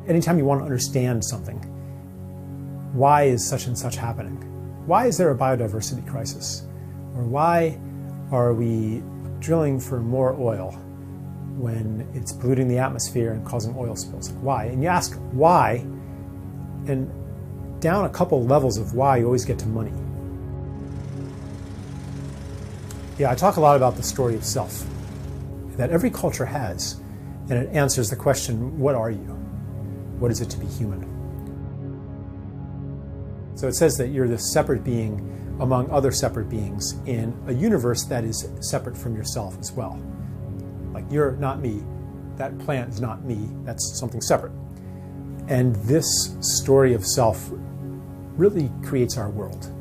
Anytime you want to understand something, why is such and such happening? Why is there a biodiversity crisis? Or why are we drilling for more oil when it's polluting the atmosphere and causing oil spills? Why? And you ask why, and down a couple levels of why, you always get to money. Yeah, I talk a lot about the story of self that every culture has, and it answers the question, what are you? What is it to be human? So it says that you're this separate being among other separate beings in a universe that is separate from yourself as well. Like, you're not me, that plant is not me, that's something separate. And this story of self really creates our world.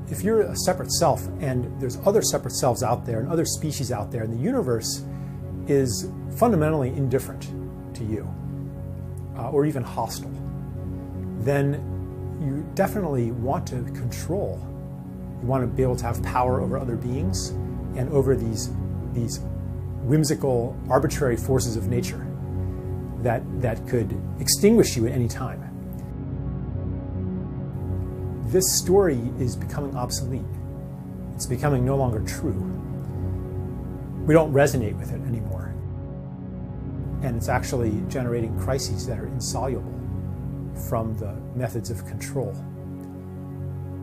If you're a separate self and there's other separate selves out there and other species out there, and the universe is fundamentally indifferent to you, or even hostile, then you definitely want to control. You want to be able to have power over other beings and over these whimsical, arbitrary forces of nature that could extinguish you at any time. This story is becoming obsolete. It's becoming no longer true. We don't resonate with it anymore. And it's actually generating crises that are insoluble from the methods of control.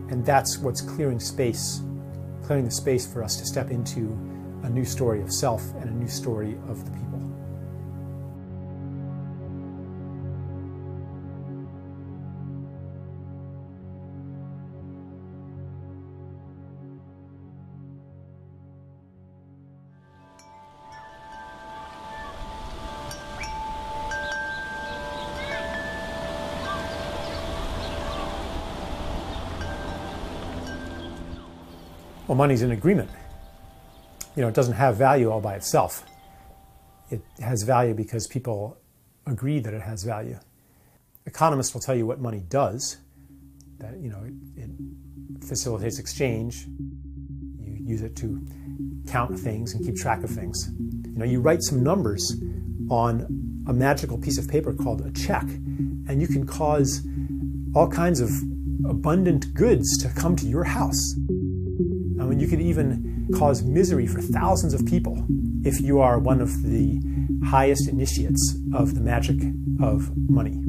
And that's what's clearing the space for us to step into a new story of self and a new story of the people. Well, money's an agreement. You know, it doesn't have value all by itself. It has value because people agree that it has value. Economists will tell you what money does, that, you know, it facilitates exchange. You use it to count things and keep track of things. You know, you write some numbers on a magical piece of paper called a check, and you can cause all kinds of abundant goods to come to your house. I mean, you could even cause misery for thousands of people if you are one of the highest initiates of the magic of money.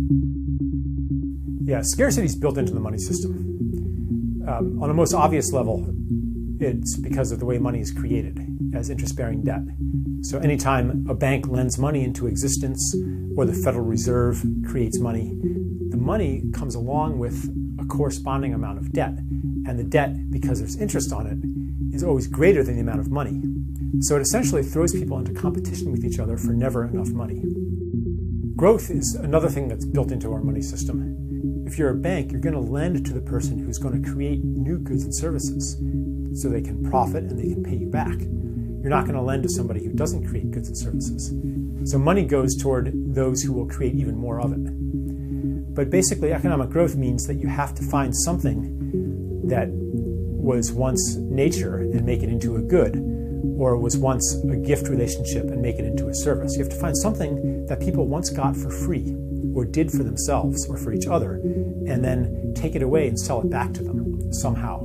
Yeah, scarcity is built into the money system. On the most obvious level, it's because of the way money is created as interest-bearing debt. So anytime a bank lends money into existence or the Federal Reserve creates money, the money comes along with a corresponding amount of debt. And the debt, because there's interest on it, is always greater than the amount of money. So it essentially throws people into competition with each other for never enough money. Growth is another thing that's built into our money system. If you're a bank, you're going to lend to the person who's going to create new goods and services so they can profit and they can pay you back. You're not going to lend to somebody who doesn't create goods and services. So money goes toward those who will create even more of it. But basically, economic growth means that you have to find something that was once nature and make it into a good, or was once a gift relationship and make it into a service. You have to find something that people once got for free, or did for themselves or for each other, and then take it away and sell it back to them somehow.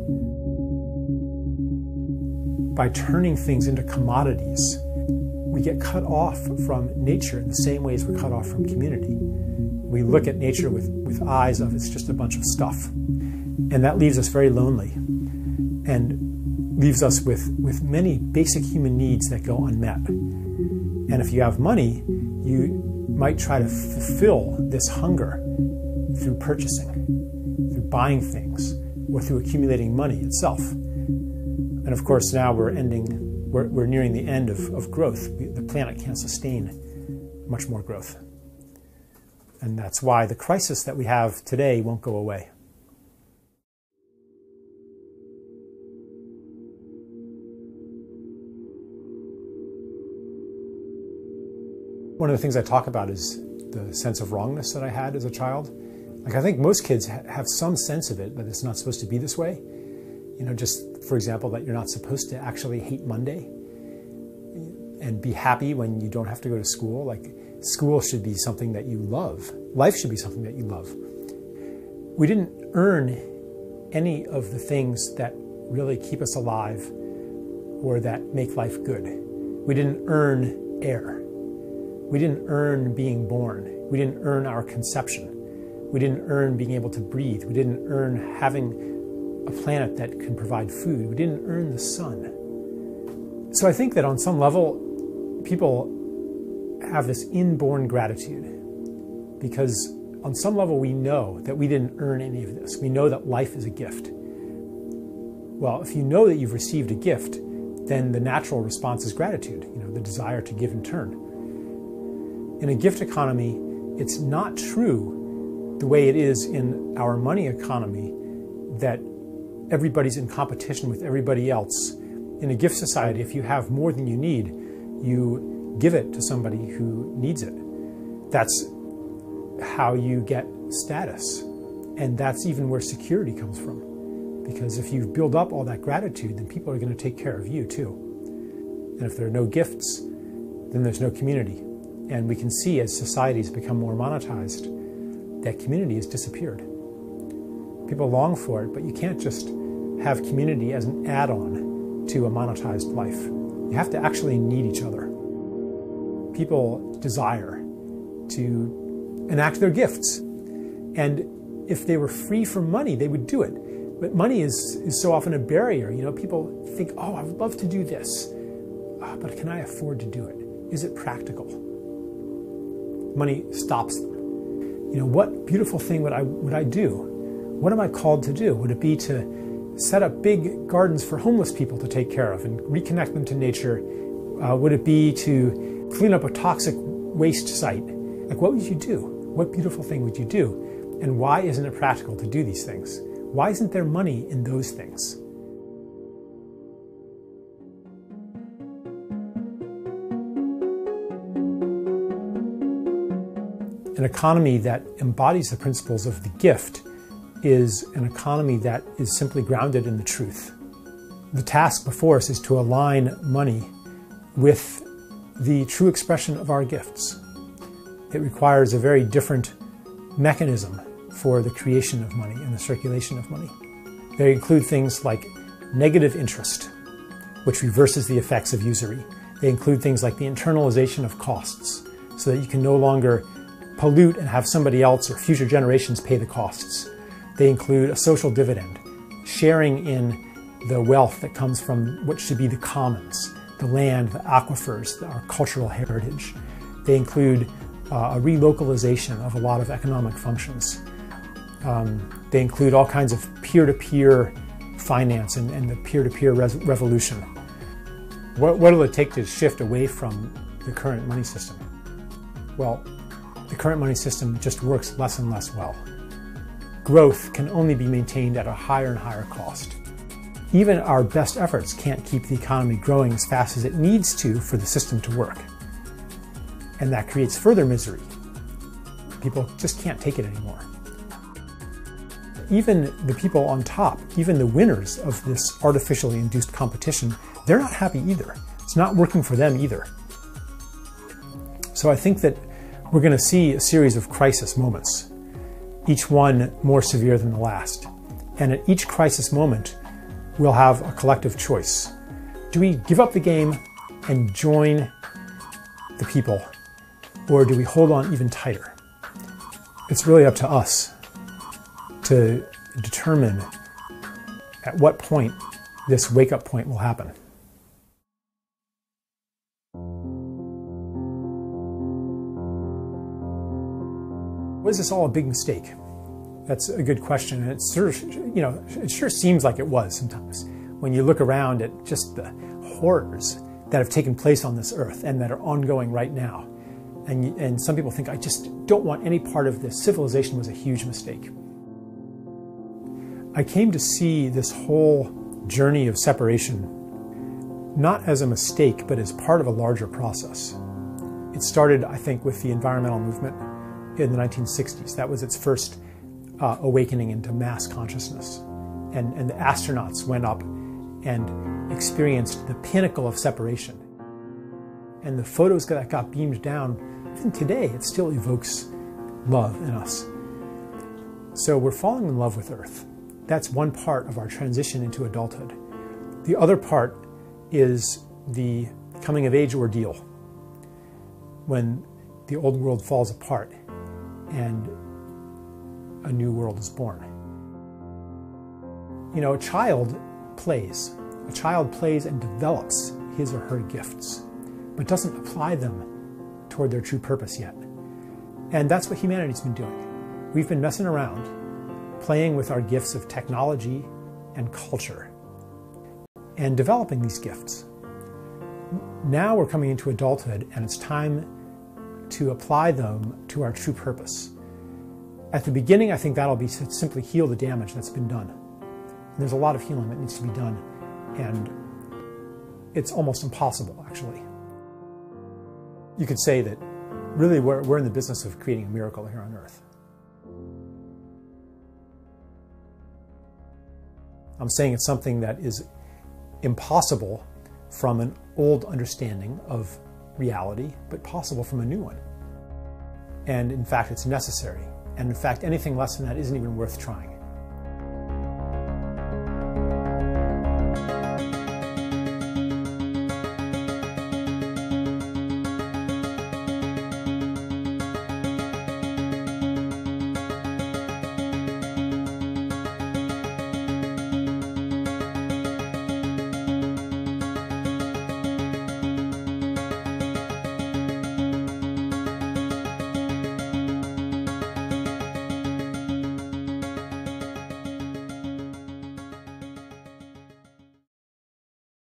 By turning things into commodities, we get cut off from nature in the same way as we're cut off from community. We look at nature with eyes of it's just a bunch of stuff. And that leaves us very lonely and leaves us with many basic human needs that go unmet. And if you have money, you might try to fulfill this hunger through purchasing, through buying things, or through accumulating money itself. And of course, now we're nearing the end of growth. The planet can't sustain much more growth. And that's why the crisis that we have today won't go away. One of the things I talk about is the sense of wrongness that I had as a child. Like, I think most kids have some sense of it, that it's not supposed to be this way. You know, just for example, that you're not supposed to actually hate Monday. and be happy when you don't have to go to school. Like, school should be something that you love. Life should be something that you love. We didn't earn any of the things that really keep us alive or that make life good. We didn't earn air. We didn't earn being born. We didn't earn our conception. We didn't earn being able to breathe. We didn't earn having a planet that can provide food. We didn't earn the sun. So I think that on some level, people have this inborn gratitude because on some level we know that we didn't earn any of this. We know that life is a gift. Well, if you know that you've received a gift, then the natural response is gratitude, the desire to give in turn. In a gift economy, it's not true the way it is in our money economy that everybody's in competition with everybody else. In a gift society, if you have more than you need, you give it to somebody who needs it. That's how you get status. And that's even where security comes from. Because if you build up all that gratitude, then people are going to take care of you too. And if there are no gifts, then there's no community. And we can see as societies become more monetized, that community has disappeared. People long for it, but you can't just have community as an add-on to a monetized life. You have to actually need each other. People desire to enact their gifts. And if they were free from money, they would do it. But money is so often a barrier. People think, oh, I would love to do this, but can I afford to do it? Is it practical? Money stops them. What beautiful thing would I do? What am I called to do? Would it be to set up big gardens for homeless people to take care of and reconnect them to nature? Would it be to clean up a toxic waste site? Like, what would you do? What beautiful thing would you do? And why isn't it practical to do these things? Why isn't there money in those things? An economy that embodies the principles of the gift is an economy that is simply grounded in the truth. The task before us is to align money with the true expression of our gifts. It requires a very different mechanism for the creation of money and the circulation of money. They include things like negative interest, which reverses the effects of usury. They include things like the internalization of costs, so that you can no longer pollute and have somebody else or future generations pay the costs. They include a social dividend, sharing in the wealth that comes from what should be the commons, the land, the aquifers, our cultural heritage. They include a relocalization of a lot of economic functions. They include all kinds of peer-to-peer finance and the peer-to-peer revolution. What will it take to shift away from the current money system? Well, the current money system just works less and less well. Growth can only be maintained at a higher and higher cost. Even our best efforts can't keep the economy growing as fast as it needs to for the system to work. And that creates further misery. People just can't take it anymore. Even the people on top, even the winners of this artificially induced competition, they're not happy either. It's not working for them either. So I think that we're going to see a series of crisis moments, each one more severe than the last. And at each crisis moment, we'll have a collective choice. Do we give up the game and join the people, or do we hold on even tighter? It's really up to us to determine at what point this wake-up point will happen. Was this all a big mistake? That's a good question, and it's sort of, it sure seems like it was sometimes. When you look around at just the horrors that have taken place on this earth and that are ongoing right now, and some people think, I just don't want any part of this. Civilization was a huge mistake. I came to see this whole journey of separation not as a mistake, but as part of a larger process. It started, I think, with the environmental movement in the 1960s. That was its first awakening into mass consciousness. And the astronauts went up and experienced the pinnacle of separation. And the photos that got beamed down, even today, it still evokes love in us. So we're falling in love with Earth. That's one part of our transition into adulthood. The other part is the coming of age ordeal, when the old world falls apart and a new world is born. You know, a child plays. A child plays and develops his or her gifts, but doesn't apply them toward their true purpose yet. And that's what humanity's been doing. We've been messing around, playing with our gifts of technology and culture, and developing these gifts. Now we're coming into adulthood, and it's time to apply them to our true purpose. At the beginning, I think that'll be to simply heal the damage that's been done. And there's a lot of healing that needs to be done, and it's almost impossible, actually. You could say that really we're in the business of creating a miracle here on Earth. I'm saying it's something that is impossible from an old understanding of reality, but possible from a new one. And in fact, it's necessary. And in fact, anything less than that isn't even worth trying.